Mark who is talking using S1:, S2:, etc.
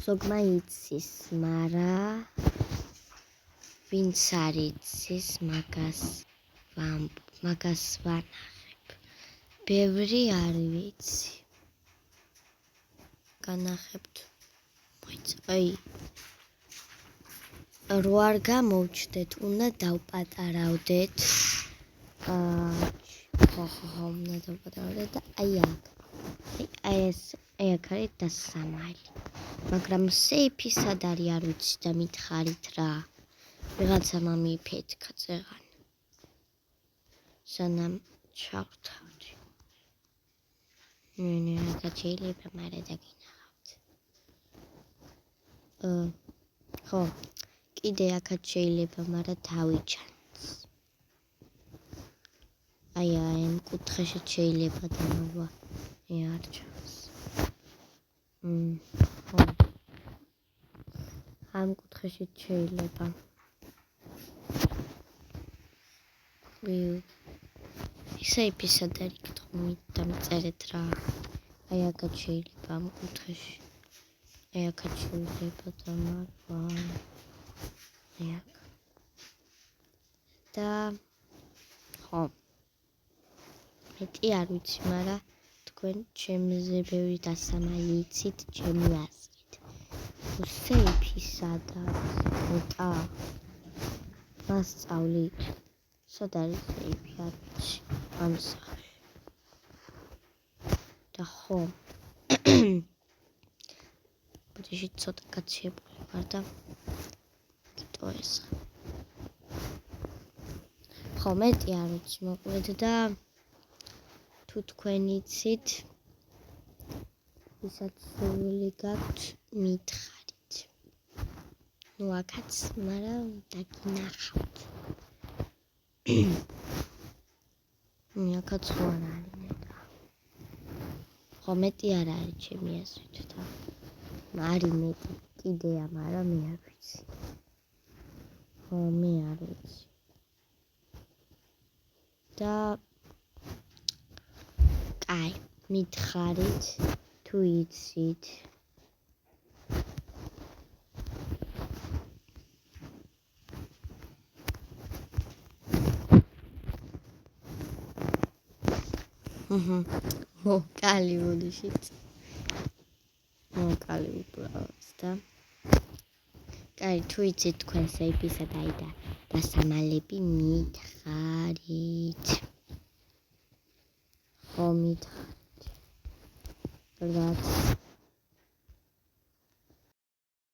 S1: ზოგმა იცის, მაგრამ ვინც არ იცის, მაგას ვანახებ. ბევრი არ ვიცი. განახებთ. მოიწოი. რო არ გამოვჩდეთ, უნდა დავპატარავდეთ. უნდა დავპატარავდეთ და აი ეს აქ არის დასამალი. მაგრამ სეიფი სად არის არ ვიცი და მითხარით რა. ვიღაცა მამიფეთქა წეღან. სანამ ჩავთავდი. რა შეიძლება მარა დაგინახავთ. ხო, კიდე აქაც შეიძლება, მაგრამ დავიჩანს. აი ამ კუთხეში შეიძლება დამოვა. არ ჩანს. ხო. ამ კუთხეში შეიძლება. სეიფი სად არის გითხმით დამწერეთ რა. აი აქაც შეიძლება ამ კუთხეში. აი აქაც შეიძლება დამარვა. აი აქ. და ხო. მეტი არ ვიცი, მაგრამ თქვენ ჩემზე ბევრი დასამალი იცით, ჩემი აზრით. სეიფი სად არის? მოტა. მასწავლით. სად არის სეიფი? არ ვიცი. ამ სახში. და ხო. ბუდეში ცოტა გაცილებული ვარ და გიტო ეს. ხო, მეტი არ ვიცი, მოკლედ და თუ თქვენ იცით, ვისაც სურვილი გაქვთ, მითხარით. ნუ აქაც, მაგრამ დაგინახავთ. აქაც ხო არ არის. ხო, მეტი არ არის ჩემი აზრით და არის მეტი კიდეა, მაგრამ მე არ ვიცი. ხო, მე არ ვიცი. და კაი, მითხარით თუ იცით. კალი ბუდეშიც. კალი უბრალოდ და კაი, თუ იცით თქვენ სეიფისა და დასამალები მითხარით. ხო, მითხარით. რაც